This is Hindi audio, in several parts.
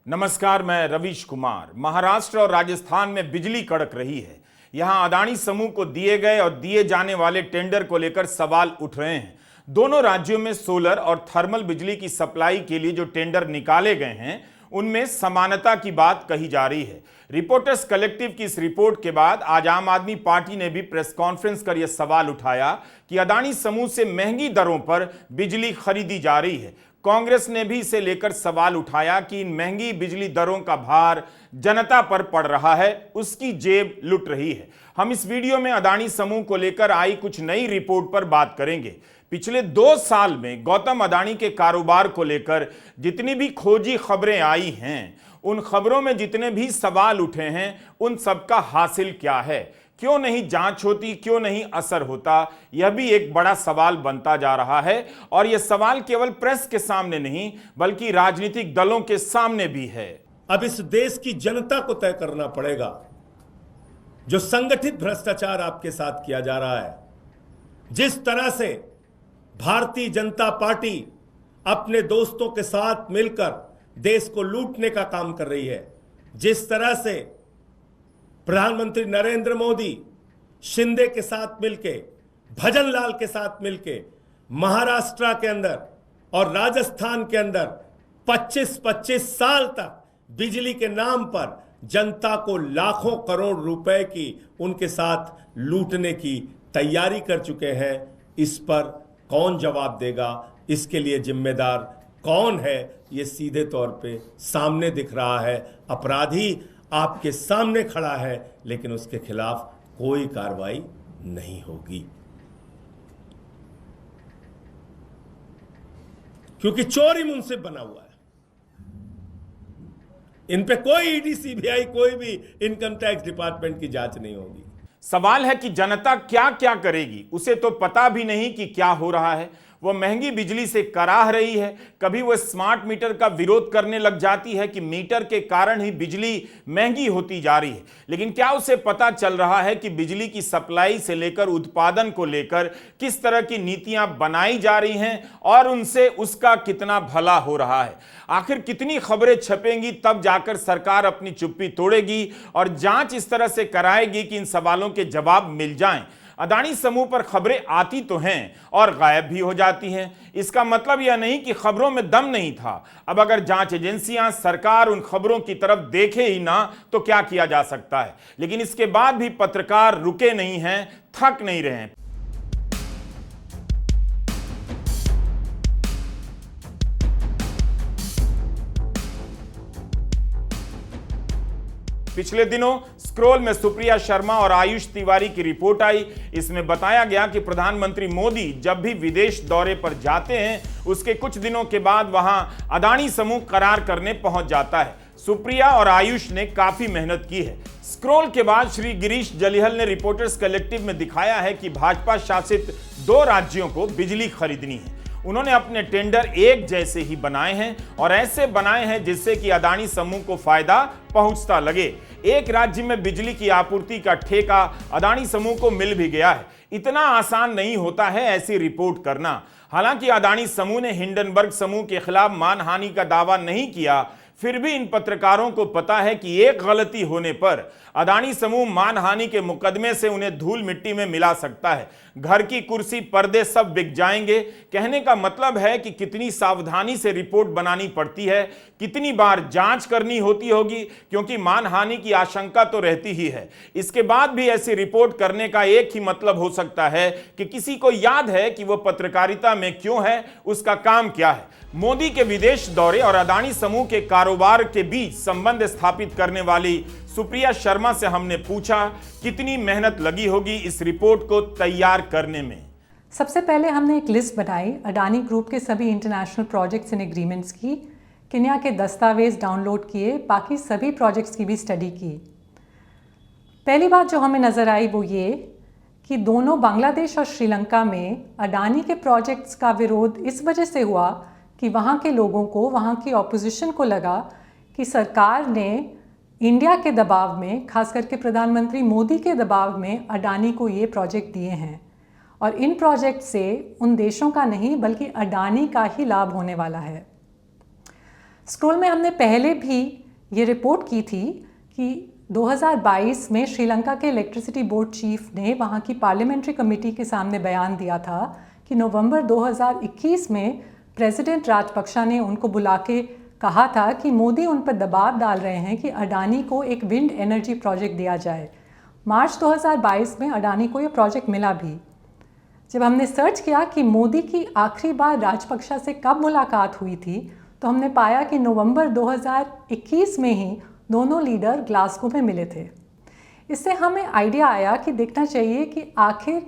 नमस्कार, मैं रवीश कुमार। महाराष्ट्र और राजस्थान में बिजली कड़क रही है। यहां अदानी समूह को दिए गए और दिए जाने वाले टेंडर को लेकर सवाल उठ रहे हैं। दोनों राज्यों में सोलर और थर्मल बिजली की सप्लाई के लिए जो टेंडर निकाले गए हैं उनमें समानता की बात कही जा रही है। रिपोर्टर्स कलेक्टिव की इस रिपोर्ट के बाद आज आम आदमी पार्टी ने भी प्रेस कॉन्फ्रेंस कर यह सवाल उठाया कि अदानी समूह से महंगी दरों पर बिजली खरीदी जा रही है। कांग्रेस ने भी इसे लेकर सवाल उठाया कि इन महंगी बिजली दरों का भार जनता पर पड़ रहा है, उसकी जेब लुट रही है। हम इस वीडियो में अदानी समूह को लेकर आई कुछ नई रिपोर्ट पर बात करेंगे। पिछले 2 साल में गौतम अदानी के कारोबार को लेकर जितनी भी खोजी खबरें आई हैं, उन खबरों में जितने भी सवाल उठे हैं, उन सबका हासिल क्या है? क्यों नहीं जांच होती, क्यों नहीं असर होता? यह भी एक बड़ा सवाल बनता जा रहा है। और यह सवाल केवल प्रेस के सामने नहीं बल्कि राजनीतिक दलों के सामने भी है। अब इस देश की जनता को तय करना पड़ेगा जो संगठित भ्रष्टाचार आपके साथ किया जा रहा है। जिस तरह से भारतीय जनता पार्टी अपने दोस्तों के साथ मिलकर देश को लूटने का काम कर रही है, जिस तरह से प्रधानमंत्री नरेंद्र मोदी शिंदे के साथ मिलके, भजन लाल के साथ मिलके महाराष्ट्र के अंदर और राजस्थान के अंदर 25-25 साल तक बिजली के नाम पर जनता को लाखों करोड़ रुपए की उनके साथ लूटने की तैयारी कर चुके हैं। इस पर कौन जवाब देगा, इसके लिए जिम्मेदार कौन है, ये सीधे तौर पे सामने दिख रहा है। अपराधी आपके सामने खड़ा है, लेकिन उसके खिलाफ कोई कार्रवाई नहीं होगी, क्योंकि चोरी मुंसिफ बना हुआ है। इन पे कोई ईडी, सीबीआई, कोई भी इनकम टैक्स डिपार्टमेंट की जांच नहीं होगी। सवाल है कि जनता क्या क्या करेगी, उसे तो पता भी नहीं कि क्या हो रहा है। वो महंगी बिजली से कराह रही है। कभी वो स्मार्ट मीटर का विरोध करने लग जाती है कि मीटर के कारण ही बिजली महंगी होती जा रही है। लेकिन क्या उसे पता चल रहा है कि बिजली की सप्लाई से लेकर उत्पादन को लेकर किस तरह की नीतियां बनाई जा रही हैं और उनसे उसका कितना भला हो रहा है? आखिर कितनी खबरें छपेंगी तब जाकर सरकार अपनी चुप्पी तोड़ेगी और जांच इस तरह से कराएगी कि इन सवालों के जवाब मिल जाएं? अदानी समूह पर खबरें आती तो हैं और गायब भी हो जाती हैं। इसका मतलब यह नहीं कि खबरों में दम नहीं था। अब अगर जांच एजेंसियां, सरकार उन खबरों की तरफ देखे ही ना तो क्या किया जा सकता है? लेकिन इसके बाद भी पत्रकार रुके नहीं हैं, थक नहीं रहे हैं। पिछले दिनों स्क्रोल में सुप्रिया शर्मा और आयुष तिवारी की रिपोर्ट आई। इसमें बताया गया कि प्रधानमंत्री मोदी जब भी विदेश दौरे पर जाते हैं उसके कुछ दिनों के बाद वहां अदानी समूह करार करने पहुंच जाता है। सुप्रिया और आयुष ने काफी मेहनत की है। स्क्रोल के बाद श्री गिरीश जलिहल ने रिपोर्टर्स कलेक्टिव में दिखाया है कि भाजपा शासित 2 राज्यों को बिजली खरीदनी है। उन्होंने अपने टेंडर एक जैसे ही बनाए हैं और ऐसे बनाए हैं जिससे कि अदानी समूह को फायदा पहुंचता लगे। एक राज्य में बिजली की आपूर्ति का ठेका अदानी समूह को मिल भी गया है। इतना आसान नहीं होता है ऐसी रिपोर्ट करना। हालांकि अदानी समूह ने हिंडनबर्ग समूह के खिलाफ मानहानि का दावा नहीं किया, फिर भी इन पत्रकारों को पता है कि एक गलती होने पर अदानी समूह मानहानि के मुकदमे से उन्हें धूल मिट्टी में मिला सकता है। घर की कुर्सी, पर्दे सब बिक जाएंगे। कहने का मतलब है कि कितनी सावधानी से रिपोर्ट बनानी पड़ती है, कितनी बार जांच करनी होती होगी, क्योंकि मानहानि की आशंका तो रहती ही है। इसके बाद भी ऐसी रिपोर्ट करने का एक ही मतलब हो सकता है कि किसी को याद है कि वो पत्रकारिता में क्यों है, उसका काम क्या है। मोदी के विदेश दौरे और अदानी समूह के कारोबार के बीच संबंध स्थापित करने वाली सुप्रिया शर्मा से हमने पूछा कितनी मेहनत लगी होगी इस रिपोर्ट को तैयार करने में। सबसे पहले हमने एक लिस्ट बनाई अडानी ग्रुप के सभी इंटरनेशनल प्रोजेक्ट्स एंड एग्रीमेंट्स की, किन्या के दस्तावेज डाउनलोड किए, बाकी सभी प्रोजेक्ट्स की भी स्टडी की। पहली बात जो हमें नज़र आई वो ये कि दोनों बांग्लादेश और श्रीलंका में अडानी के प्रोजेक्ट्स का विरोध इस वजह से हुआ कि वहाँ के लोगों को, वहाँ की ऑपोजिशन को लगा कि सरकार ने इंडिया के दबाव में, खास करके प्रधानमंत्री मोदी के दबाव में अडानी को ये प्रोजेक्ट दिए हैं और इन प्रोजेक्ट से उन देशों का नहीं बल्कि अडानी का ही लाभ होने वाला है। स्क्रोल में हमने पहले भी ये रिपोर्ट की थी कि 2022 में श्रीलंका के इलेक्ट्रिसिटी बोर्ड चीफ ने वहाँ की पार्लियामेंट्री कमेटी के सामने बयान दिया था कि नवंबर 2021 में प्रेसिडेंट राजपक्षा ने उनको बुला के कहा था कि मोदी उन पर दबाव डाल रहे हैं कि अडानी को एक विंड एनर्जी प्रोजेक्ट दिया जाए। मार्च 2022 में अडानी को ये प्रोजेक्ट मिला भी। जब हमने सर्च किया कि मोदी की आखिरी बार राजपक्षा से कब मुलाकात हुई थी, तो हमने पाया कि नवंबर 2021 में ही दोनों लीडर ग्लासगो में मिले थे। इससे हमें आइडिया आया कि देखना चाहिए कि आखिर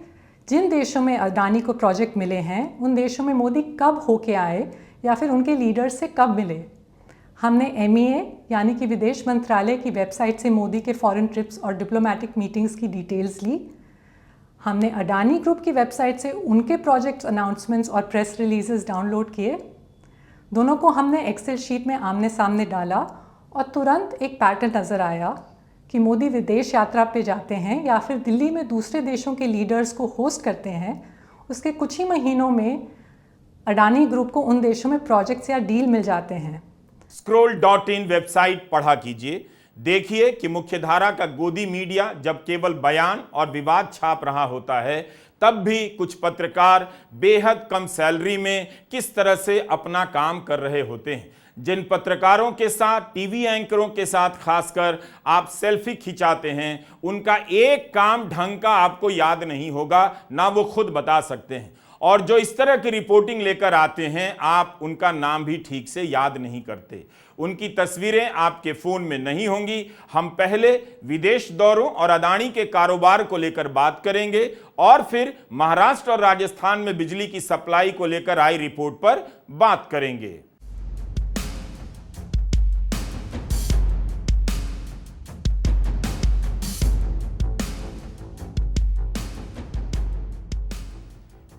जिन देशों में अडानी को प्रोजेक्ट मिले हैं, उन देशों में मोदी कब होके आए या फिर उनके लीडर से कब मिले। हमने MEA यानी कि विदेश मंत्रालय की वेबसाइट से मोदी के फॉरेन ट्रिप्स और डिप्लोमेटिक मीटिंग्स की डिटेल्स ली। हमने अडानी ग्रुप की वेबसाइट से उनके प्रोजेक्ट अनाउंसमेंट्स और प्रेस रिलीजेस डाउनलोड किए। दोनों को हमने एक्सेल शीट में आमने सामने डाला और तुरंत एक पैटर्न नज़र आया कि मोदी विदेश यात्रा पे जाते हैं या फिर दिल्ली में दूसरे देशों के लीडर्स को होस्ट करते हैं, उसके कुछ ही महीनों में अडानी ग्रुप को उन देशों में प्रोजेक्ट्स या डील मिल जाते हैं। Scroll.in वेबसाइट पढ़ा कीजिए। देखिए कि मुख्यधारा का गोदी मीडिया जब केवल बयान और विवाद छाप रहा होता है, तब भी कुछ पत्रकार बेहद कम सैलरी में किस तरह से अपना काम कर रहे होते हैं। जिन पत्रकारों के साथ, टीवी एंकरों के साथ खासकर आप सेल्फी खिंचाते हैं, उनका एक काम ढंग का आपको याद नहीं होगा, ना वो खुद बता सकते हैं। और जो इस तरह की रिपोर्टिंग लेकर आते हैं, आप उनका नाम भी ठीक से याद नहीं करते। उनकी तस्वीरें आपके फोन में नहीं होंगी। हम पहले विदेश दौरों और अडानी के कारोबार को लेकर बात करेंगे और फिर महाराष्ट्र और राजस्थान में बिजली की सप्लाई को लेकर आई रिपोर्ट पर बात करेंगे।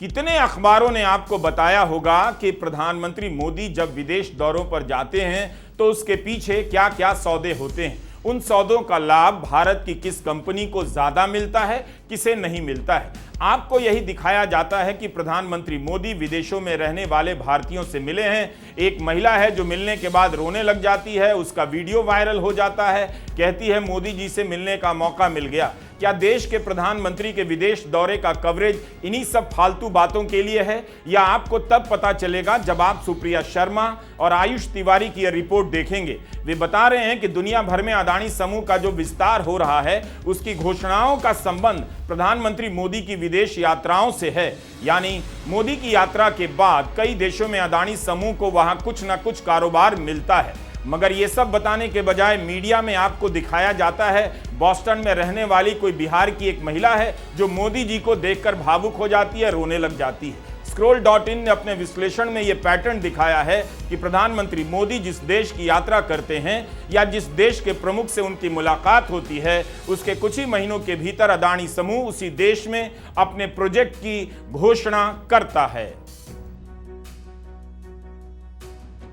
कितने अखबारों ने आपको बताया होगा कि प्रधानमंत्री मोदी जब विदेश दौरों पर जाते हैं तो उसके पीछे क्या क्या सौदे होते हैं, उन सौदों का लाभ भारत की किस कंपनी को ज्यादा मिलता है, किसे नहीं मिलता है। आपको यही दिखाया जाता है कि प्रधानमंत्री मोदी विदेशों में रहने वाले भारतीयों से मिले हैं। एक महिला है जो मिलने के बाद रोने लग जाती है, उसका वीडियो वायरल हो जाता है, कहती है मोदी जी से मिलने का मौका मिल गया। क्या देश के प्रधानमंत्री के विदेश दौरे का कवरेज इन्हीं सब फालतू बातों के लिए है, या आपको तब पता चलेगा जब आप सुप्रिया शर्मा और आयुष तिवारी की यह रिपोर्ट देखेंगे। वे बता रहे हैं कि दुनिया भर में अडानी समूह का जो विस्तार हो रहा है, उसकी घोषणाओं का संबंध प्रधानमंत्री मोदी की विदेश यात्राओं से है। यानी मोदी की यात्रा के बाद कई देशों में अडानी समूह को वहां कुछ न कुछ कारोबार मिलता है। मगर ये सब बताने के बजाय मीडिया में आपको दिखाया जाता है बॉस्टन में रहने वाली कोई बिहार की एक महिला है जो मोदी जी को देखकर भावुक हो जाती है, रोने लग जाती है। Scroll.in ने अपने विश्लेषण में यह पैटर्न दिखाया है कि प्रधानमंत्री मोदी जिस देश की यात्रा करते हैं या जिस देश के प्रमुख से उनकी मुलाकात होती है, उसके कुछ ही महीनों के भीतर अडानी समूह उसी देश में अपने प्रोजेक्ट की घोषणा करता है।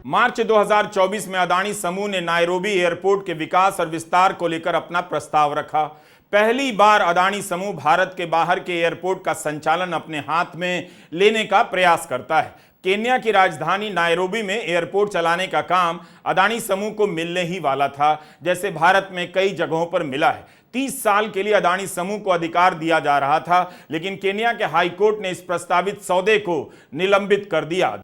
मार्च 2024 में अडानी समूह ने नायरोबी एयरपोर्ट के विकास और विस्तार को लेकर अपना प्रस्ताव रखा। पहली बार अडानी समूह भारत के बाहर के एयरपोर्ट का संचालन अपने हाथ में लेने का प्रयास करता है। केन्या की राजधानी नायरोबी में एयरपोर्ट चलाने का काम अडानी समूह को मिलने ही वाला था, जैसे भारत में कई जगहों पर मिला है। 30 साल के लिए अडानी समूह को अधिकार दिया जा रहा था, लेकिन केन्या के हाई कोर्ट ने इस प्रस्तावित सौदे को निलंबित कर दिया।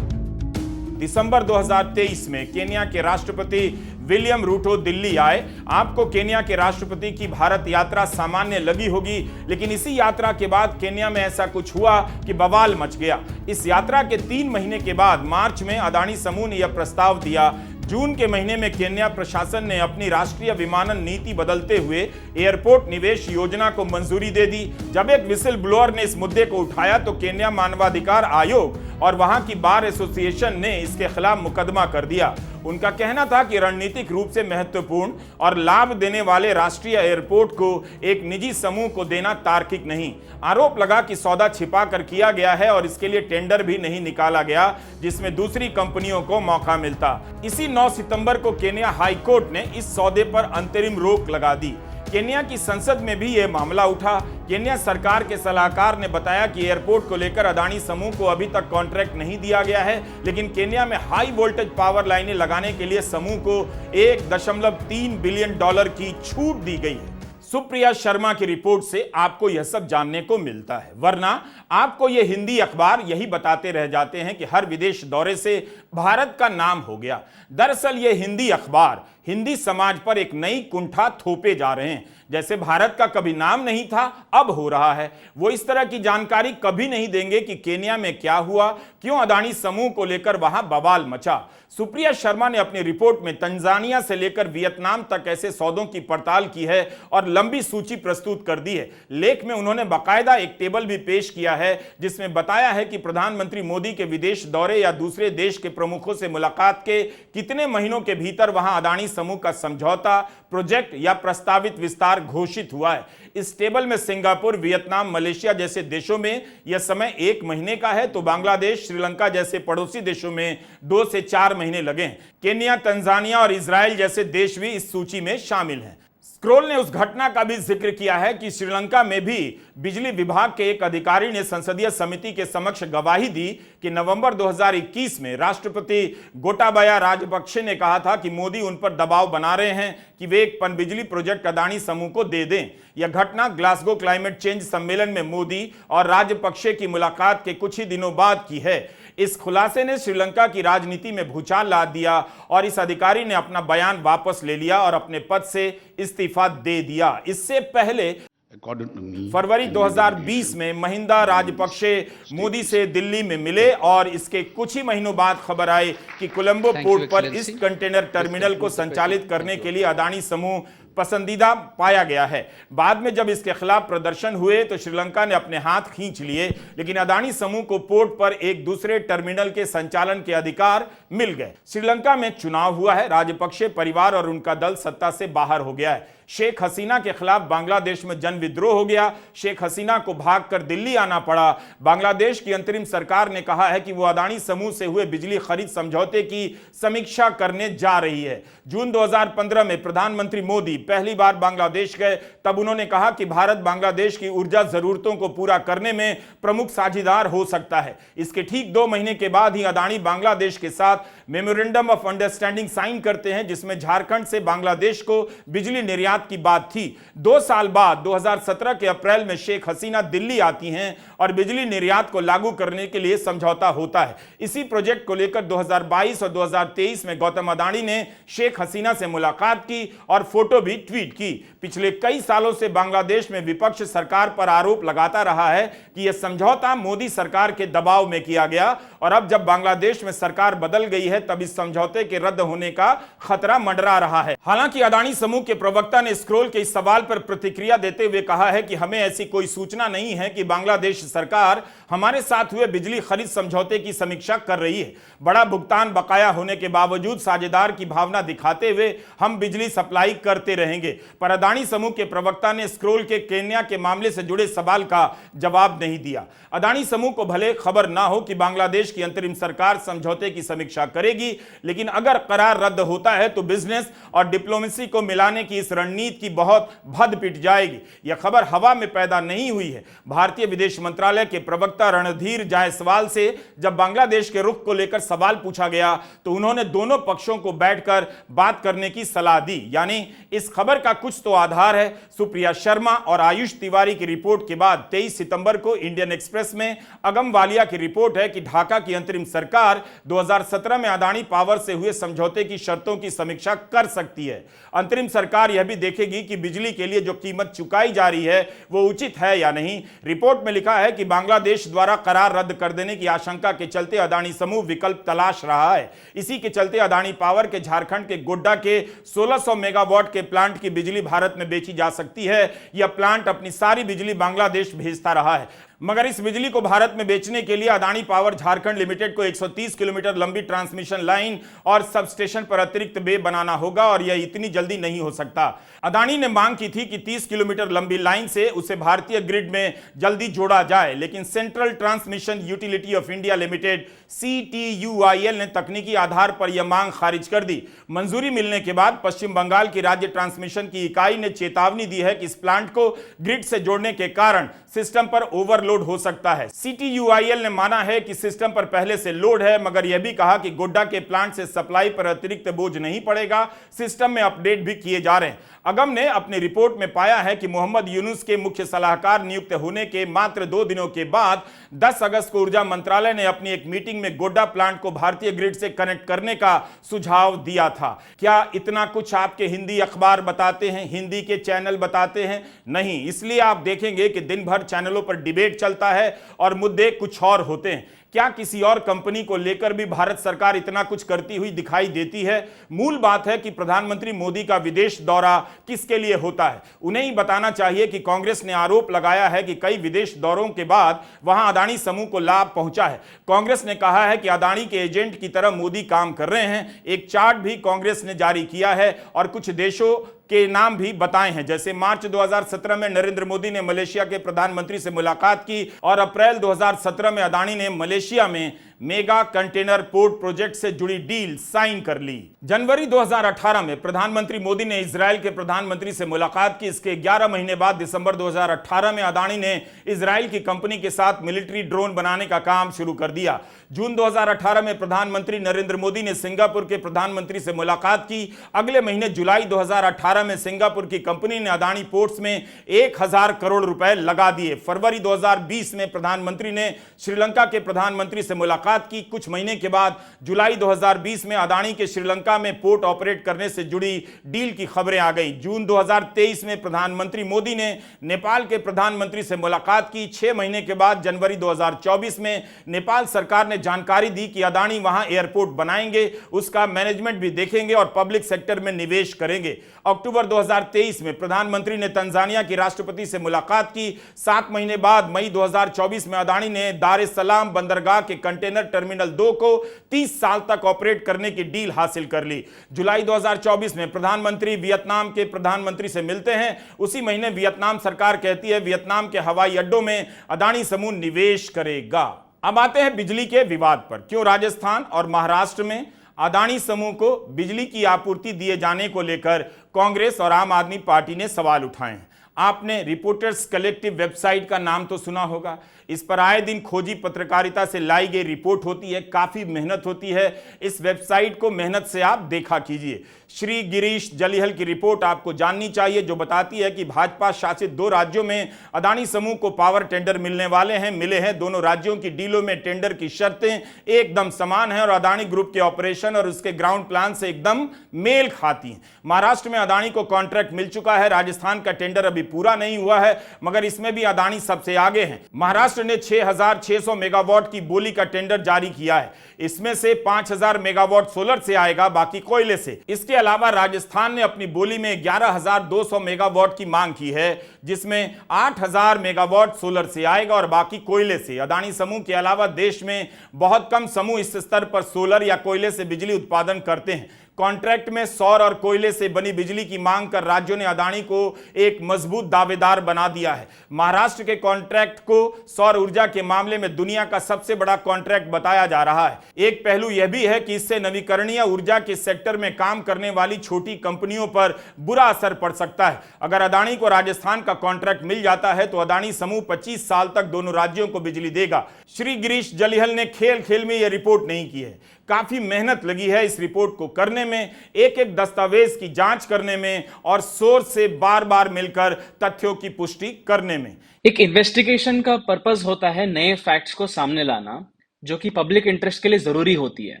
दिसंबर 2023 में केन्या के राष्ट्रपति विलियम रूटो दिल्ली आए। आपको केन्या के राष्ट्रपति की भारत यात्रा सामान्य लगी होगी, लेकिन इसी यात्रा के बाद केन्या में ऐसा कुछ हुआ कि बवाल मच गया। इस यात्रा के 3 महीने के बाद मार्च में अडानी समूह ने यह प्रस्ताव दिया। जून के महीने में केन्या प्रशासन ने अपनी राष्ट्रीय विमानन नीति बदलते हुए एयरपोर्ट निवेश योजना को मंजूरी दे दी। जब एक विसिल ब्लोअर ने इस मुद्दे को उठाया तो केन्या मानवाधिकार आयोग और वहां की बार एसोसिएशन ने इसके खिलाफ मुकदमा कर दिया। उनका कहना था कि रणनीतिक रूप से महत्वपूर्ण और लाभ देने वाले राष्ट्रीय एयरपोर्ट को एक निजी समूह को देना तार्किक नहीं। आरोप लगा कि सौदा छिपा कर किया गया है और इसके लिए टेंडर भी नहीं निकाला गया, जिसमें दूसरी कंपनियों को मौका मिलता। इसी 9 सितंबर को केन्या हाई कोर्ट ने इस सौदे पर अंतरिम रोक लगा दी। केन्या की संसद में भी यह मामला उठा। केन्या सरकार के सलाहकार ने बताया कि एयरपोर्ट को लेकर अदानी समूह को अभी तक कॉन्ट्रैक्ट नहीं दिया गया है, लेकिन केन्या में हाई वोल्टेज पावर लाइनें लगाने के लिए समूह को 1.3 बिलियन डॉलर की छूट दी गई है। सुप्रिया शर्मा की रिपोर्ट से आपको यह सब जानने को मिलता है, वरना आपको ये हिंदी अखबार यही बताते रह जाते हैं कि हर विदेश दौरे से भारत का नाम हो गया। दरअसल ये हिंदी अखबार हिंदी समाज पर एक नई कुंठा थोपे जा रहे हैं। जैसे भारत का कभी नाम नहीं था, अब हो रहा है। वो इस तरह की जानकारी कभी नहीं देंगे कि केन्या में क्या हुआ, क्यों अदानी समूह को लेकर वहां बवाल मचा। सुप्रिया शर्मा ने अपनी रिपोर्ट में तंजानिया से लेकर वियतनाम तक ऐसे सौदों की पड़ताल की है और लंबी सूची प्रस्तुत कर दी है। लेख में उन्होंने बाकायदा एक टेबल भी पेश किया है जिसमें बताया है कि प्रधानमंत्री मोदी के विदेश दौरे या दूसरे देश के प्रमुखों से मुलाकात के कितने महीनों के भीतर वहां अदानी समूह का समझौता, प्रोजेक्ट या प्रस्तावित विस्तार घोषित हुआ है। इस टेबल में सिंगापुर, वियतनाम, मलेशिया जैसे देशों में यह समय 1 महीने का है, तो बांग्लादेश, श्रीलंका जैसे पड़ोसी देशों में 2 से 4 महीने लगे हैं। केन्या, तंजानिया और इजराइल जैसे देश भी इस सूची में शामिल हैं। स्क्रोल ने उस घटना का भी जिक्र किया है कि श्रीलंका में भी बिजली विभाग के एक अधिकारी ने संसदीय समिति के समक्ष गवाही दी कि नवंबर 2021 में राष्ट्रपति गोटाबाया राजपक्षे ने कहा था कि मोदी उन पर दबाव बना रहे हैं कि वे एक पनबिजली प्रोजेक्ट अदानी समूह को दे दें। यह घटना ग्लासगो क्लाइमेट चेंज सम्मेलन में मोदी और राजपक्षे की मुलाकात के कुछ ही दिनों बाद की है। इस खुलासे ने श्रीलंका की राजनीति में भूचाल ला दिया और इस अधिकारी ने अपना बयान वापस ले लिया और अपने पद से इस्तीफा दे दिया। इससे पहले फरवरी 2020 में महिंदा राजपक्षे मोदी से दिल्ली में मिले और इसके कुछ ही महीनों बाद खबर आई कि कोलंबो पोर्ट पर इस कंटेनर टर्मिनल को संचालित करने के लिए अदानी समूह पसंदीदा पाया गया है। बाद में जब इसके खिलाफ प्रदर्शन हुए तो श्रीलंका ने अपने हाथ खींच लिए, लेकिन अदानी समूह को पोर्ट पर एक दूसरे टर्मिनल के संचालन के अधिकार मिल गए। श्रीलंका में चुनाव हुआ है, राजपक्षे परिवार और उनका दल सत्ता से बाहर हो गया है। शेख हसीना के खिलाफ बांग्लादेश में जन विद्रोह हो गया। शेख हसीना को भागकर दिल्ली आना पड़ा। बांग्लादेश की अंतरिम सरकार ने कहा है कि वो अदानी समूह से हुए बिजली खरीद समझौते की समीक्षा करने जा रही है। जून 2015 में प्रधानमंत्री मोदी पहली बार बांग्लादेश गए, तब उन्होंने कहा कि भारत बांग्लादेश की ऊर्जा जरूरतों को पूरा करने में प्रमुख साझेदार हो सकता है। इसके ठीक 2 महीने के बाद ही अदानी बांग्लादेश के साथ मेमोरेंडम ऑफ अंडरस्टैंडिंग साइन करते हैं, जिसमें झारखंड से बांग्लादेश को बिजली निर्यात की बात थी। 2 साल बाद 2017 के अप्रैल में शेख हसीना दिल्ली आती हैं और बिजली निर्यात को लागू करने के लिए समझौता होता है। इसी प्रोजेक्ट को लेकर 2022 और 2023 में गौतम अदानी ने शेख हसीना से मुलाकात की और फोटो भी ट्वीट की। पिछले कई सालों से बांग्लादेश में विपक्ष सरकार पर आरोप लगाता रहा है कि यह समझौता मोदी सरकार के दबाव में किया गया और अब जब बांग्लादेश में सरकार बदल गई है तब इस समझौते के रद्द होने का खतरा मंडरा रहा है। हालांकि अदानी समूह के प्रवक्ता ने स्क्रोल के इस सवाल पर प्रतिक्रिया देते हुए कहा है कि हमें ऐसी कोई सूचना नहीं है कि बांग्लादेश सरकार हमारे साथ हुए बिजली खरीद समझौते की समीक्षा कर रही है। बड़ा भुगतान बकाया होने के बावजूद साझेदार की भावना दिखाते हुए हम बिजली सप्लाई करते रहेंगे। पर अदानी समूह के प्रवक्ता ने स्क्रोल के केन्या के मामले से जुड़े सवाल का जवाब नहीं दिया। अदानी समूह को भले खबर ना हो कि बांग्लादेश की अंतरिम सरकार समझौते की समीक्षा करेगी, लेकिन अगर करार रद्द होता है तो बिजनेस और डिप्लोमेसी को मिलाने की इस रणनीति की बहुत भद पिट जाएगी। यह खबर हवा में पैदा नहीं हुई है। भारतीय विदेश मंत्रालय के प्रवक्ता रणधीर जायसवाल से जब बांग्लादेश के रुख को लेकर सवाल पूछा गया तो उन्होंने दोनों पक्षों को बैठकर बात करने की सलाह दी। यानी इस खबर का कुछ तो आधार है। सुप्रिया शर्मा और आयुष तिवारी की रिपोर्ट के बाद 23 सितंबर को इंडियन एक्सप्रेस में अगम वालिया की रिपोर्ट है कि ढाका की अंतरिम सरकार 2017 में अदानी पावर से हुए समझौते की शर्तों की समीक्षा कर सकती है। अंतरिम सरकार यह भी देखेगी कि बिजली के लिए जो कीमत चुकाई जा रही है वो उचित है या नहीं। रिपोर्ट में लिखा है कि बांग्लादेश द्वारा करार रद्द कर देने की आशंका के चलते अदानी समूह विकल्प तलाश रहा है। इसी के चलते अदानी पावर के झारखंड के गोड्डा के 1600 मेगावाट के प्लांट की बिजली भारत में बेची जा सकती है। यह प्लांट अपनी सारी बिजली बांग्लादेश भेजता रहा है। मगर इस बिजली को भारत में बेचने के लिए अदानी पावर झारखंड लिमिटेड को 130 किलोमीटर लंबी ट्रांसमिशन लाइन और सबस्टेशन पर अतिरिक्त बे बनाना होगा और यह इतनी जल्दी नहीं हो सकता। अदानी ने मांग की थी कि 30 किलोमीटर लंबी लाइन से उसे भारतीय ग्रिड में जल्दी जोड़ा जाए, लेकिन central transmission utility of India limited CTUIL ने तकनीकी आधार पर यह मांग खारिज कर दी। मंजूरी मिलने के बाद पश्चिम बंगाल की राज्य ट्रांसमिशन की इकाई ने चेतावनी दी है कि इस प्लांट को ग्रिड से जोड़ने के कारण सिस्टम पर ओवरलोड हो सकता है। CTUIL ने माना है कि सिस्टम पर पहले से लोड है, मगर यह भी कहा कि गोड्डा के प्लांट से सप्लाई पर अतिरिक्त बोझ नहीं पड़ेगा। सिस्टम में अपडेट भी किए जा रहे हैं। अगम ने अपनी रिपोर्ट में पाया है कि मोहम्मद यूनुस के मुख्य सलाहकार नियुक्त होने के मात्र 2 दिनों के बाद 10 अगस्त को ऊर्जा मंत्रालय ने अपनी एक मीटिंग में गोड्डा प्लांट को भारतीय ग्रिड से कनेक्ट करने का सुझाव दिया था। क्या इतना कुछ आपके हिंदी अखबार बताते हैं, हिंदी के चैनल बताते हैं? नहीं। इसलिए आप देखेंगे कि दिन भर चैनलों पर डिबेट चलता है और मुद्दे कुछ और होते हैं। क्या किसी और कंपनी को लेकर भी भारत सरकार इतना कुछ करती हुई दिखाई देती है? मूल बात है कि प्रधानमंत्री मोदी का विदेश दौरा किसके लिए होता है। उन्हें ही बताना चाहिए कि कांग्रेस ने आरोप लगाया है कि कई विदेश दौरों के बाद वहां अदानी समूह को लाभ पहुंचा है। कांग्रेस ने कहा है कि अदानी के एजेंट की तरह मोदी काम कर रहे हैं। एक चार्ट भी कांग्रेस ने जारी किया है और कुछ देशों के नाम भी बताए हैं, जैसे मार्च 2017 में नरेंद्र मोदी ने मलेशिया के प्रधानमंत्री से मुलाकात की और अप्रैल 2017 में अदानी ने मलेशिया में मेगा कंटेनर पोर्ट प्रोजेक्ट से जुड़ी डील साइन कर ली। जनवरी 2018 में प्रधानमंत्री मोदी ने इजराइल के प्रधानमंत्री से मुलाकात की। इसके 11 महीने बाद दिसंबर 2018 में अदानी ने इजराइल की कंपनी के साथ मिलिट्री ड्रोन बनाने का काम शुरू कर दिया। जून 2018 में प्रधानमंत्री नरेंद्र मोदी ने सिंगापुर के प्रधानमंत्री से मुलाकात की। अगले महीने जुलाई 2018 में सिंगापुर की कंपनी ने अदानी पोर्ट्स में 1000 करोड़ रुपए लगा दिए। फरवरी 2020 में प्रधानमंत्री ने श्रीलंका के प्रधानमंत्री से मुलाकात की। कुछ महीने के बाद जुलाई 2020 में अदानी के श्रीलंका में पोर्ट ऑपरेट करने से जुड़ी डील की खबरें आ गई। जून 2023 में प्रधानमंत्री मोदी ने नेपाल के प्रधानमंत्री से मुलाकात की। 6 महीने के बाद जनवरी 2024 में नेपाल सरकार ने जानकारी दी कि अदानी वहां एयरपोर्ट बनाएंगे, उसका मैनेजमेंट भी देखेंगे और पब्लिक सेक्टर में निवेश करेंगे। अक्टूबर 2023 में प्रधानमंत्री ने तंजानिया की राष्ट्रपति से मुलाकात की। 7 महीने बाद मई 2024 में अदानी ने दार एस सलाम बंदरगाह के कंटेनर टर्मिनल 2 को 30 साल तक ऑपरेट करने की डील हासिल कर ली। जुलाई 2024 में प्रधानमंत्री वियतनाम के प्रधानमंत्री से मिलते हैं। उसी महीने वियतनाम सरकार कहती है वियतनाम के हवाई अड्डों में अदानी समूह निवेश करेगा। अब आते हैं बिजली के विवाद पर। क्यों राजस्थान और महाराष्ट्र में अदानी समूह को बिजली की आपूर्ति दिए जाने को लेकर कांग्रेस और आम आदमी पार्टी ने सवाल उठाए हैं। आपने रिपोर्टर्स कलेक्टिव वेबसाइट का नाम तो सुना होगा। इस पर आए दिन खोजी पत्रकारिता से लाई गई रिपोर्ट होती है, काफी मेहनत होती है। इस वेबसाइट को मेहनत से आप देखा कीजिए। श्री गिरीश जलिहल की रिपोर्ट आपको जाननी चाहिए, जो बताती है कि भाजपा शासित 2 राज्यों में अदानी समूह को पावर टेंडर मिलने वाले हैं, मिले हैं। दोनों राज्यों की डीलों में टेंडर की शर्तें एकदम समान हैं और अदानी ग्रुप के ऑपरेशन और उसके ग्राउंड प्लान से एकदम मेल खाती हैं। महाराष्ट्र में अदानी को कॉन्ट्रैक्ट मिल चुका है। राजस्थान का टेंडर अभी पूरा नहीं हुआ है, मगर इसमें भी अदानी सबसे आगे हैं। महाराष्ट्र ने 6600 मेगावाट की बोली का टेंडर जारी किया है। इसमें से 5000 मेगावाट सोलर से आएगा, बाकी कोयले से। इसके अलावा राजस्थान ने अपनी बोली में 11200 मेगावाट की मांग की है, जिसमें 8000 मेगावाट सोलर से आएगा और बाकी कोयले से। अदानी समूह के अलावा देश में बहुत कम समूह इस स्तर पर सोलर या कोयले से बिजली उत्पादन करते हैं। कॉन्ट्रैक्ट में सौर और कोयले से बनी बिजली की मांग कर राज्यों ने अदानी को एक मजबूत दावेदार बना दिया है। महाराष्ट्र के कॉन्ट्रैक्ट को सौर ऊर्जा के मामले में दुनिया का सबसे बड़ा कॉन्ट्रैक्ट बताया जा रहा है। एक पहलू यह भी है कि इससे नवीकरणीय ऊर्जा के सेक्टर में काम करने वाली छोटी कंपनियों पर बुरा असर पड़ सकता है। अगर अदानी को राजस्थान का कॉन्ट्रैक्ट मिल जाता है तो अदानी समूह 25 साल तक दोनों राज्यों को बिजली देगा। श्री गिरीश जलिहल ने खेल में यह रिपोर्ट नहीं की है। काफी मेहनत लगी है इस रिपोर्ट को करने में, एक एक दस्तावेज की जांच करने में और सोर्स से बार बार मिलकर तथ्यों की पुष्टि करने में। एक इन्वेस्टिगेशन का पर्पस होता है नए फैक्ट्स को सामने लाना, जो कि पब्लिक इंटरेस्ट के लिए जरूरी होती है।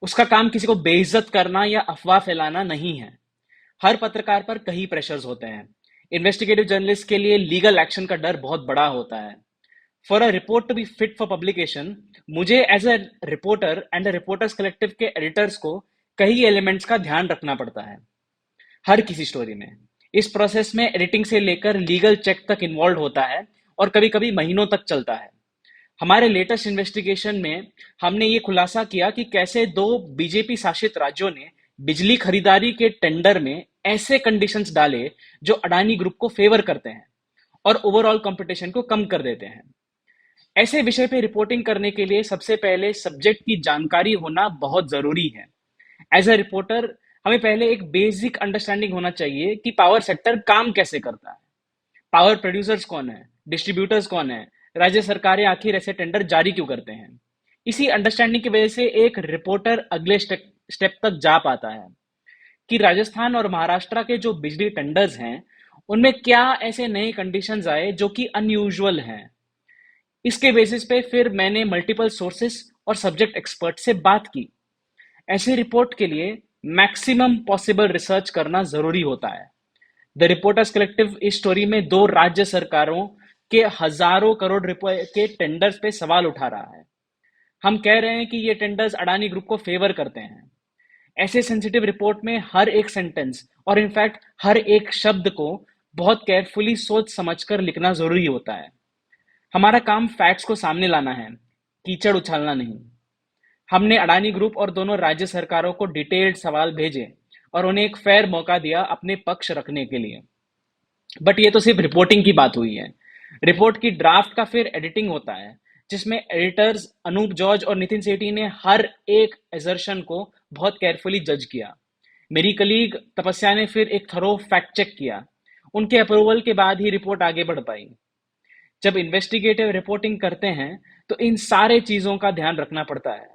उसका काम किसी को बेइज्जत करना या अफवाह फैलाना नहीं है। हर पत्रकार पर कई प्रेशर्स होते हैं। इन्वेस्टिगेटिव जर्नलिस्ट के लिए लीगल एक्शन का डर बहुत बड़ा होता है। For a report to be fit for publication, मुझे as a reporter and reporters collective के एडिटर्स को कई एलिमेंट्स का ध्यान रखना पड़ता है हर किसी स्टोरी में। इस प्रोसेस में एडिटिंग से लेकर लीगल चेक तक इन्वॉल्व होता है और कभी-कभी महीनों तक चलता है। हमारे लेटेस्ट इन्वेस्टिगेशन में हमने ये खुलासा किया कि कैसे 2 बीजेपी शासित राज्यों ने बिजली खरीदारी के टेंडर में ऐसे कंडीशंस डाले जो अडानी ग्रुप को फेवर करते हैं और ओवरऑल कंपटीशन को कम कर देते हैं। ऐसे विषय पे रिपोर्टिंग करने के लिए सबसे पहले सब्जेक्ट की जानकारी होना बहुत जरूरी है। एज अ रिपोर्टर हमें पहले एक बेसिक अंडरस्टैंडिंग होना चाहिए कि पावर सेक्टर काम कैसे करता है, पावर प्रोड्यूसर्स कौन है, डिस्ट्रीब्यूटर्स कौन है, राज्य सरकारें आखिर ऐसे टेंडर जारी क्यों करते हैं। इसी अंडरस्टैंडिंग की वजह से एक रिपोर्टर अगले स्टेप तक जा पाता है कि राजस्थान और महाराष्ट्र के जो बिजली टेंडर्स हैं उनमें क्या ऐसे नए कंडीशंस आए जो कि अनयूजुअल हैं। इसके बेसिस पे फिर मैंने मल्टीपल सोर्सेस और सब्जेक्ट एक्सपर्ट से बात की। ऐसी रिपोर्ट के लिए मैक्सिमम पॉसिबल रिसर्च करना जरूरी होता है। द रिपोर्टर्स कलेक्टिव इस स्टोरी में 2 राज्य सरकारों के हजारों करोड़ रुपए के टेंडर्स पे सवाल उठा रहा है। हम कह रहे हैं कि ये टेंडर्स अडानी ग्रुप को फेवर करते हैं। ऐसे सेंसिटिव रिपोर्ट में हर एक सेंटेंस और इनफैक्ट हर एक शब्द को बहुत केयरफुली सोच समझकर लिखना जरूरी होता है। हमारा काम फैक्ट्स को सामने लाना है, कीचड़ उछालना नहीं। हमने अडानी ग्रुप और दोनों राज्य सरकारों को डिटेल्ड सवाल भेजे और उन्हें एक फेयर मौका दिया अपने पक्ष रखने के लिए। बट ये तो सिर्फ रिपोर्टिंग की बात हुई है। रिपोर्ट की ड्राफ्ट का फिर एडिटिंग होता है, जिसमें एडिटर्स अनूप जॉर्ज और नितिन सेठी ने हर एक एजर्शन को बहुत केयरफुली जज किया। मेरी कलीग तपस्या ने फिर एक थरो फैक्ट चेक किया। उनके अप्रूवल के बाद ही रिपोर्ट आगे बढ़ पाई। जब इन्वेस्टिगेटिव रिपोर्टिंग करते हैं तो इन सारे चीजों का ध्यान रखना पड़ता है।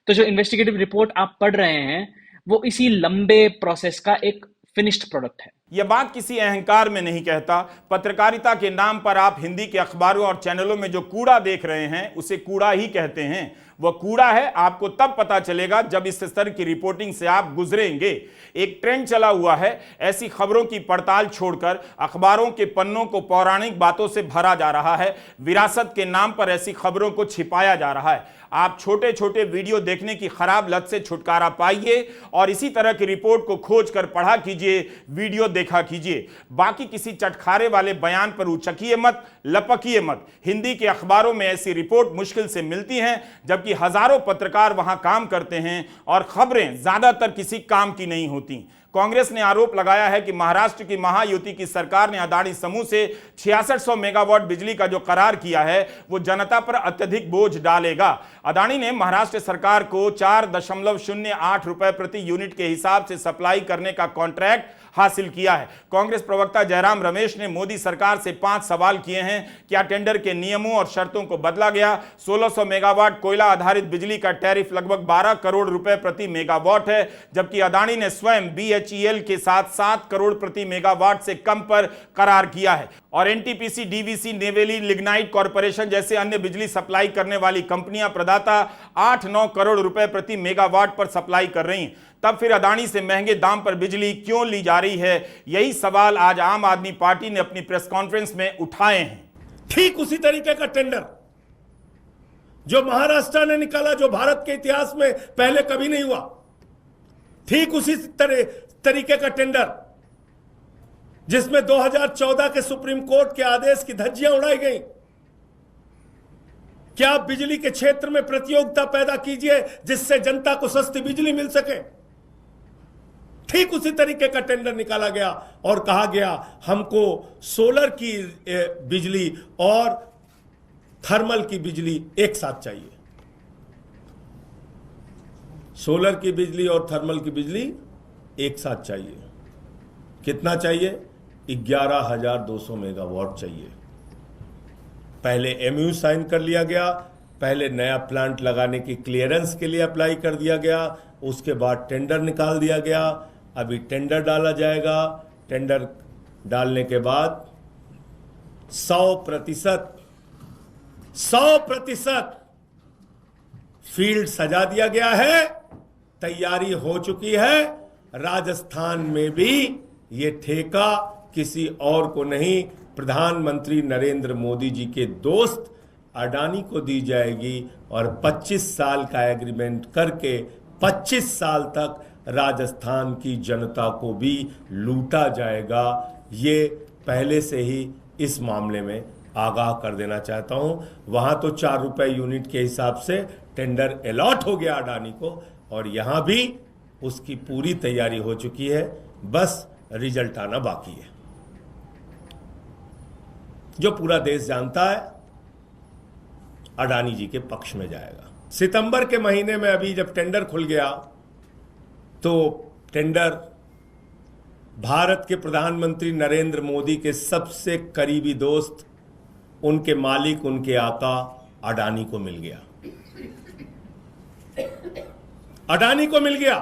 तो जो इन्वेस्टिगेटिव रिपोर्ट आप पढ़ रहे हैं वो इसी लंबे प्रोसेस का एक फिनिश्ड प्रोडक्ट है। यह बात किसी अहंकार में नहीं कहता। पत्रकारिता के नाम पर आप हिंदी के अखबारों और चैनलों में जो कूड़ा देख रहे हैं उसे कूड़ा ही कहते हैं। वह कूड़ा है, आपको तब पता चलेगा जब इस स्तर की रिपोर्टिंग से आप गुजरेंगे। एक ट्रेंड चला हुआ है, ऐसी खबरों की पड़ताल छोड़कर अखबारों के पन्नों को पौराणिक बातों से भरा जा रहा है। विरासत के नाम पर ऐसी खबरों को छिपाया जा रहा है। आप छोटे छोटे वीडियो देखने की खराब लत से छुटकारा पाइए और इसी तरह की रिपोर्ट को खोज कर पढ़ा कीजिए, वीडियो देखा कीजिए। बाकी किसी चटखारे वाले बयान पर उचकिए मत, लपकिए मत। हिंदी के अखबारों में ऐसी रिपोर्ट मुश्किल से मिलती हैं, जबकि हजारों पत्रकार वहां काम करते हैं और खबरें ज्यादातर किसी काम की नहीं होती। कांग्रेस ने आरोप लगाया है कि महाराष्ट्र की महायुति की सरकार ने अदानी समूह से 6600 मेगावाट बिजली का जो करार किया है वो जनता पर अत्यधिक बोझ डालेगा। अदानी ने महाराष्ट्र सरकार को 4.08 रुपए प्रति यूनिट के हिसाब से सप्लाई करने का कॉन्ट्रैक्ट हासिल किया है। कांग्रेस प्रवक्ता जयराम रमेश ने मोदी सरकार से 5 सवाल किए हैं। क्या टेंडर के नियमों और शर्तों को बदला गया? 1600 मेगावाट कोयला आधारित बिजली का टैरिफ लगभग 12 करोड़ रुपए प्रति मेगावाट है, जबकि अदानी ने स्वयं BHEL के साथ 7 करोड़ प्रति मेगावाट से कम पर करार किया है। और NTPC, DVC, Neyveli, lignite corporation जैसे अन्य बिजली सप्लाई करने वाली कंपनियां प्रदाता 8-9 करोड़ रुपए प्रति मेगावाट पर सप्लाई कर रही हैं। तब फिर अदानी से महंगे दाम पर बिजली क्यों ली जा रही है? यही सवाल आज आम आदमी पार्टी ने अपनी प्रेस कॉन्फ्रेंस में उठाए हैं। ठीक उसी तरीके का टेंडर जो महाराष्ट्र ने निकाला, जो भारत के इतिहास में पहले कभी नहीं हुआ, ठीक उसी तरीके का टेंडर जिसमें 2014 के सुप्रीम कोर्ट के आदेश की धज्जियां उड़ाई गई। क्या आप बिजली के क्षेत्र में प्रतियोगिता पैदा कीजिए जिससे जनता को सस्ती बिजली मिल सके। ठीक उसी तरीके का टेंडर निकाला गया और कहा गया हमको सोलर की बिजली और थर्मल की बिजली एक साथ चाहिए। सोलर की बिजली और थर्मल की बिजली एक साथ चाहिए। कितना चाहिए? 11,200 मेगावाट चाहिए। पहले MOU साइन कर लिया गया, पहले नया प्लांट लगाने की क्लियरेंस के लिए अप्लाई कर दिया गया, उसके बाद टेंडर निकाल दिया गया। अभी टेंडर डाला जाएगा। टेंडर डालने के बाद 100% फील्ड सजा दिया गया है, तैयारी हो चुकी है। राजस्थान में भी ये ठेका किसी और को नहीं, प्रधानमंत्री नरेंद्र मोदी जी के दोस्त अडानी को दी जाएगी और 25 साल का एग्रीमेंट करके 25 साल तक राजस्थान की जनता को भी लूटा जाएगा। ये पहले से ही इस मामले में आगाह कर देना चाहता हूं। वहां तो 4 रुपए यूनिट के हिसाब से टेंडर अलॉट हो गया अडानी को, और यहां भी उसकी पूरी तैयारी हो चुकी है, बस रिजल्ट आना बाकी है। जो पूरा देश जानता है अडानी जी के पक्ष में जाएगा। सितंबर के महीने में अभी जब टेंडर खुल गया तो टेंडर भारत के प्रधानमंत्री नरेंद्र मोदी के सबसे करीबी दोस्त, उनके मालिक, उनके आका अडानी को मिल गया। अडानी को मिल गया।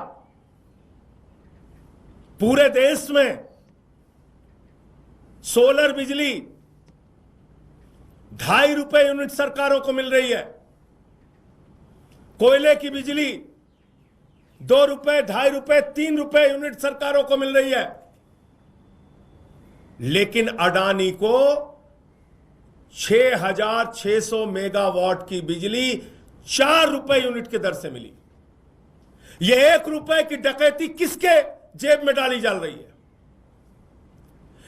पूरे देश में सोलर बिजली 2.5 रुपए यूनिट सरकारों को मिल रही है। कोयले की बिजली 2 रुपए, 2.5 रुपए, 3 रुपए यूनिट सरकारों को मिल रही है। लेकिन अडानी को 6,600 मेगावाट की बिजली 4 रुपए यूनिट की दर से मिली। यह 1 रुपए की डकैती किसके जेब में डाली जा रही है?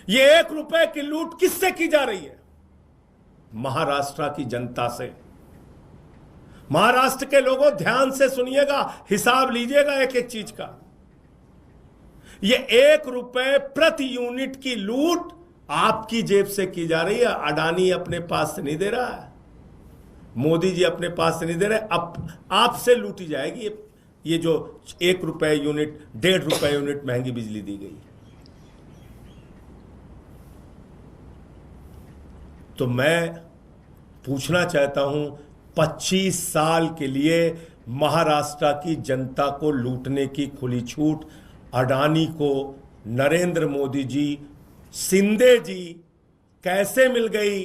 यह 1 रुपए की लूट किससे की जा रही है? महाराष्ट्र की जनता से। महाराष्ट्र के लोगों, ध्यान से सुनिएगा, हिसाब लीजिएगा एक एक चीज का। यह 1 रुपए प्रति यूनिट की लूट आपकी जेब से की जा रही है। अडानी अपने पास से नहीं दे रहा है, मोदी जी अपने पास से नहीं दे रहे, अब आपसे लूटी जाएगी ये जो 1 रुपए यूनिट, 1.5 रुपए यूनिट महंगी बिजली दी गई। तो मैं पूछना चाहता हूं, 25 साल के लिए महाराष्ट्र की जनता को लूटने की खुली छूट अडानी को नरेंद्र मोदी जी, शिंदे जी कैसे मिल गई?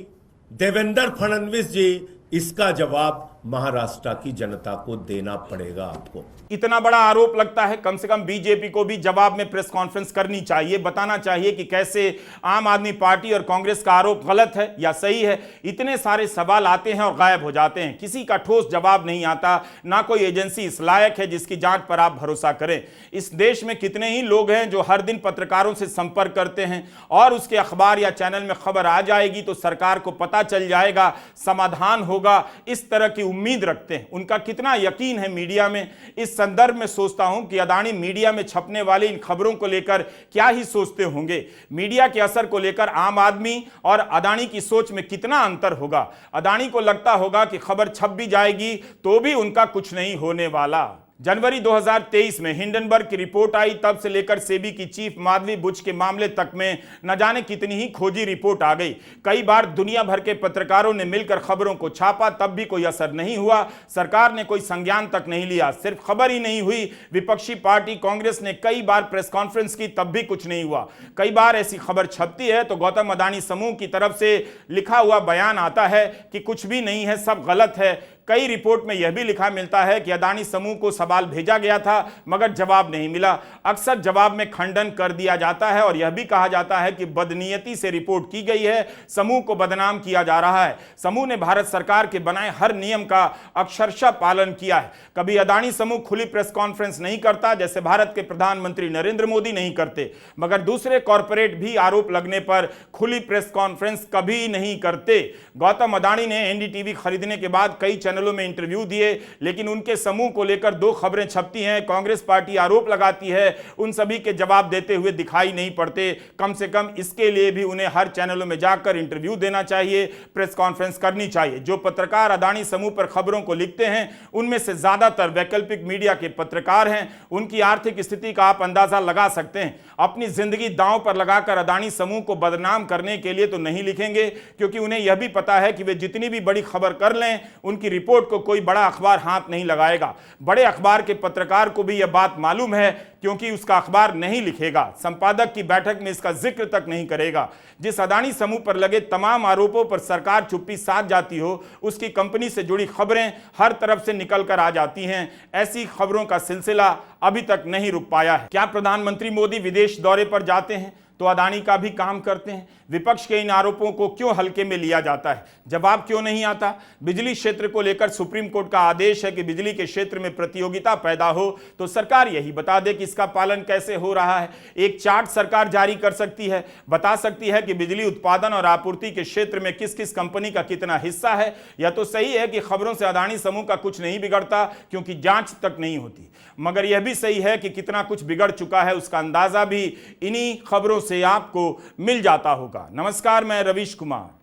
देवेंद्र फडणवीस जी, इसका जवाब महाराष्ट्र की जनता को देना पड़ेगा आपको। इतना बड़ा आरोप लगता है, कम से कम बीजेपी को भी जवाब में प्रेस कॉन्फ्रेंस करनी चाहिए, बताना चाहिए कि कैसे आम आदमी पार्टी और कांग्रेस का आरोप गलत है या सही है। इतने सारे सवाल आते हैं और गायब हो जाते हैं, किसी का ठोस जवाब नहीं आता, ना कोई एजेंसी इस लायक है जिसकी जांच पर आप भरोसा करें। इस देश में कितने ही लोग हैं जो हर दिन पत्रकारों से संपर्क करते हैं और उसके अखबार या चैनल में खबर आ जाएगी तो सरकार को पता चल जाएगा, समाधान होगा, इस तरह की उम्मीद रखते हैं। उनका कितना यकीन है मीडिया में? इस संदर्भ में सोचता हूं कि अडानी मीडिया में छपने वाली इन खबरों को लेकर क्या ही सोचते होंगे। मीडिया के असर को लेकर आम आदमी और अडानी की सोच में कितना अंतर होगा। अडानी को लगता होगा कि खबर छप भी जाएगी तो भी उनका कुछ नहीं होने वाला। जनवरी 2023 में हिंडनबर्ग की रिपोर्ट आई, तब से लेकर सेबी की चीफ माधवी बुच के मामले तक में न जाने कितनी ही खोजी रिपोर्ट आ गई। कई बार दुनिया भर के पत्रकारों ने मिलकर खबरों को छापा, तब भी कोई असर नहीं हुआ। सरकार ने कोई संज्ञान तक नहीं लिया। सिर्फ खबर ही नहीं हुई, विपक्षी पार्टी कांग्रेस ने कई बार प्रेस कॉन्फ्रेंस की, तब भी कुछ नहीं हुआ। कई बार ऐसी खबर छपती है तो गौतम अडानी समूह की तरफ से लिखा हुआ बयान आता है कि कुछ भी नहीं है, सब गलत है। कई रिपोर्ट में यह भी लिखा मिलता है कि अडानी समूह को सवाल भेजा गया था मगर जवाब नहीं मिला। अक्सर जवाब में खंडन कर दिया जाता है और यह भी कहा जाता है कि बदनीयती से रिपोर्ट की गई है, समूह को बदनाम किया जा रहा है। समूह ने भारत सरकार के बनाए हर नियम का अक्षरशः पालन किया है। कभी अडानी समूह खुली प्रेस कॉन्फ्रेंस नहीं करता, जैसे भारत के प्रधानमंत्री नरेंद्र मोदी नहीं करते, मगर दूसरे कॉरपोरेट भी आरोप लगने पर खुली प्रेस कॉन्फ्रेंस कभी नहीं करते। गौतम अडानी ने एनडीटीवी खरीदने के बाद कई चैनलों में इंटरव्यू दिए, लेकिन उनके समूह को लेकर 2 खबरें छपती हैं, कांग्रेस पार्टी आरोप लगाती है, उन सभी के जवाब देते हुए दिखाई नहीं पड़ते। कम से कम इसके लिए भी उन्हें हर चैनलों में जाकर इंटरव्यू देना चाहिए, प्रेस कॉन्फ्रेंस करनी चाहिए। जो पत्रकार अडानी समूह पर खबरों को लिखते हैं उनमें से ज्यादातर वैकल्पिक मीडिया के पत्रकार हैं। उनकी आर्थिक स्थिति का आप अंदाजा लगा सकते हैं। अपनी जिंदगी दांव पर लगाकर अडानी समूह को बदनाम करने के लिए तो नहीं लिखेंगे, क्योंकि उन्हें यह भी पता है कि वे जितनी भी बड़ी खबर कर लें उनकी रिपोर्ट को कोई बड़ा अखबार हाथ नहीं लगाएगा। बड़े अखबार के पत्रकार को भी यह बात मालूम है, क्योंकि उसका अखबार नहीं लिखेगा, संपादक की बैठक में इसका जिक्र तक नहीं करेगा। जिस अडानी समूह पर लगे तमाम आरोपों पर सरकार चुप्पी साध जाती हो, उसकी कंपनी से जुड़ी खबरें हर तरफ से निकल कर आ जाती हैं। ऐसी खबरों का सिलसिला अभी तक नहीं रुक पाया है। क्या प्रधानमंत्री मोदी विदेश दौरे पर जाते हैं तो अदानी का भी काम करते हैं। विपक्ष के इन आरोपों को क्यों हल्के में लिया जाता है? जवाब क्यों नहीं आता? बिजली क्षेत्र को लेकर सुप्रीम कोर्ट का आदेश है कि बिजली के क्षेत्र में प्रतियोगिता पैदा हो तो सरकार यही बता दे कि इसका पालन कैसे हो रहा है। एक चार्ट सरकार जारी कर सकती है, बता सकती है कि बिजली उत्पादन और आपूर्ति के क्षेत्र में किस किस कंपनी का कितना हिस्सा है। यह तो सही है कि खबरों से अदानी समूह का कुछ नहीं बिगड़ता क्योंकि जांच तक नहीं होती, मगर यह भी सही है कि कितना कुछ बिगड़ चुका है उसका अंदाजा भी इन्हीं खबरों से आपको मिल जाता होगा। नमस्कार, मैं रवीश कुमार।